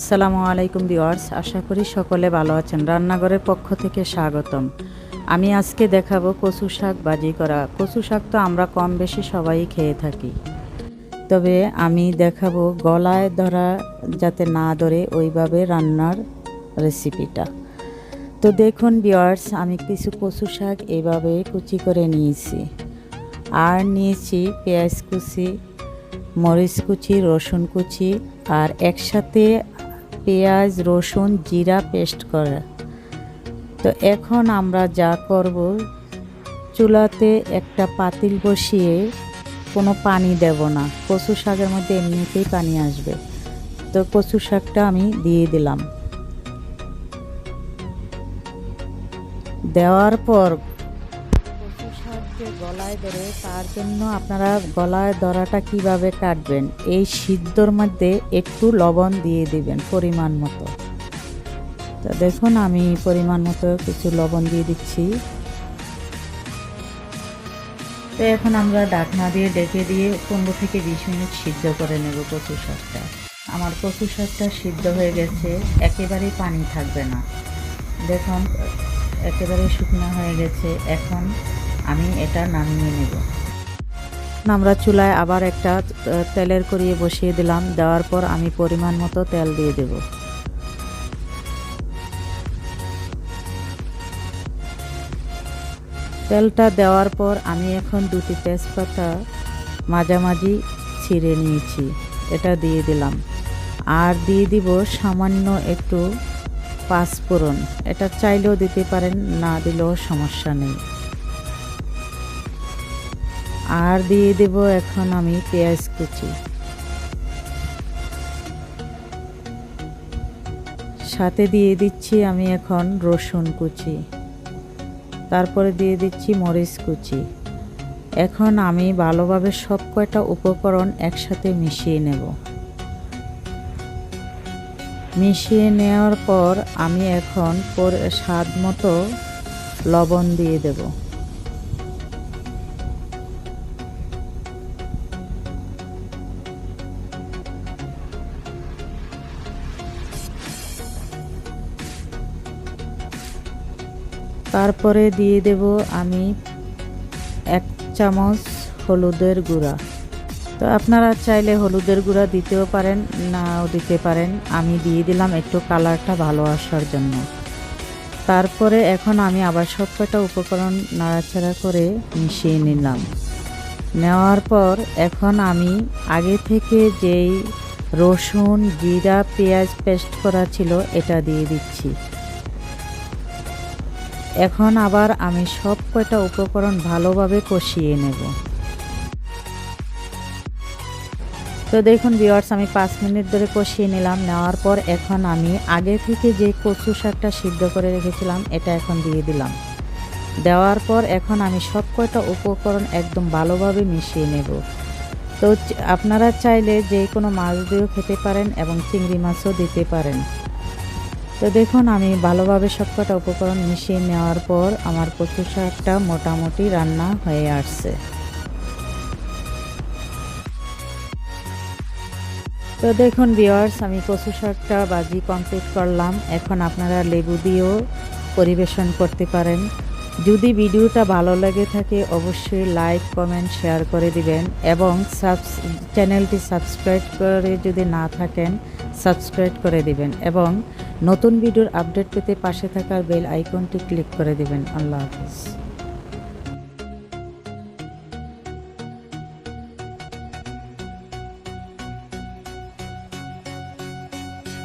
আসসালামু আলাইকুম ভিউয়ার্স, আশা করি সকলে ভালো আছেন। রান্নাঘরের পক্ষ থেকে স্বাগতম। আমি আজকে দেখাবো কচু শাক ভাজি করা। কচু শাক তো আমরা কম বেশি সবাই খেয়ে থাকি, তবে আমি দেখাবো গলায় ধরা যাতে না ধরে ওইভাবে রান্নার রেসিপিটা। তো দেখুন ভিউয়ার্স, আমি কিছু কচু শাক এইভাবে কুচি করে নিয়েছি, আর নিয়েছি পেঁয়াজ কুচি, মরিচ কুচি, রসুন কুচি, আর একসাথে পেঁয়াজ রসুন জিরা পেস্ট করা। তো এখন আমরা যা করব, চুলাতে একটা পাতিল বসিয়ে কোনো পানি দেব না, কচু শাকের মধ্যে এমনিতেই পানি আসবে। তো কচু শাকটা আমি দিয়ে দিলাম। দেওয়ার পর কচু শাক যে গলায় ধরে, তার জন্য আপনারা গলায় ধরাটা কিভাবে কাটবেন, এই সিদ্ধর মধ্যে একটু লবণ দিয়ে দিবেন পরিমাণ মতো। তো দেখুন আমি পরিমাণ মতো কিছু লবণ দিয়ে দিচ্ছি। তো এখন আমরা ঢাকনা দিয়ে ডেকে দিয়ে 15 থেকে 20 মিনিট সিদ্ধ করে নেব কচু শাকটা। আমার কচু শাকটা সিদ্ধ হয়ে গেছে, একেবারেই পানি থাকবে না। দেখুন একেবারে শুকনো হয়ে গেছে। এখন আমি এটা নামিয়ে নেব। আমরা চুলায় আবার একটা তেলের কড়িয়ে বসিয়ে দিলাম। দেওয়ার পর আমি পরিমাণ মতো তেল দিয়ে দেব। তেলটা দেওয়ার পর আমি এখন দুটি তেজপাতা মাঝামাঝি ছিঁড়ে নিয়েছি, এটা দিয়ে দিলাম। আর দিয়ে দিব সামান্য একটু পাঁচফোড়ন, এটা চাইলেও দিতে পারেন, না দিলেও সমস্যা নেই। আর দিয়ে দেব এখন আমি পেঁয়াজ কুচি, সাথে দিয়ে দিচ্ছি আমি এখন রসুন কুচি, তারপরে দিয়ে দিচ্ছি মরিচ কুচি। এখন আমি ভালোভাবে সব কয়টা উপকরণ একসাথে মিশিয়ে নেব। মিশিয়ে নেওয়ার পর আমি এখন স্বাদ মতো লবণ দিয়ে দেব। তারপরে দিয়ে দেব আমি 1 চামচ হলুদের গুঁড়া। তো আপনারা চাইলে হলুদের গুঁড়া দিতেও পারেন, নাও দিতে পারেন। আমি দিয়ে দিলাম একটু কালারটা ভালো আসার জন্য। তারপরে এখন আমি আবার সব কটা উপকরণ নাড়াচাড়া করে মিশিয়ে নিলাম। নেওয়ার পর এখন আমি আগে থেকে যেই রসুন জিরা পেঁয়াজ পেস্ট করা ছিল এটা দিয়ে দিচ্ছি। এখন আবার আমি সব কয়টা উপকরণ ভালোভাবে কষিয়ে নেব। তো দেখুন ভিউয়ার্স, আমি 5 মিনিট ধরে কষিয়ে নিলাম। নেওয়ার পর এখন আমি আগে থেকে যে কচু শাকটা সিদ্ধ করে রেখেছিলাম এটা এখন দিয়ে দিলাম। দেওয়ার পর এখন আমি সব কয়টা উপকরণ একদম ভালোভাবে মিশিয়ে নেব। তো আপনারা চাইলে যে কোনো মাছ দিয়েও খেতে পারেন এবং চিংড়ি মাছও দিতে পারেন। তো দেখুন আমি ভালোভাবে সব কটা উপকরণ মিশিয়ে নেওয়ার পর আমার কচু শাকটা মোটামুটি রান্না হয়ে আসছে। তো দেখুন ভিউয়ার্স, আমি কচু শাকটা ভাজি কমপ্লিট করলাম। এখন আপনারা লেবু দিয়েও পরিবেশন করতে পারেন। যদি ভিডিওটা ভালো লেগে থাকে অবশ্যই লাইক কমেন্ট শেয়ার করে দিবেন, এবং চ্যানেলটি সাবস্ক্রাইব করে যদি না থাকেন সাবস্ক্রাইব করে দিবেন, এবং নতুন ভিডিওর আপডেট পেতে পাশে থাকার বেল আইকনটি ক্লিক করে দিবেন। আল্লাহ হাফেজ।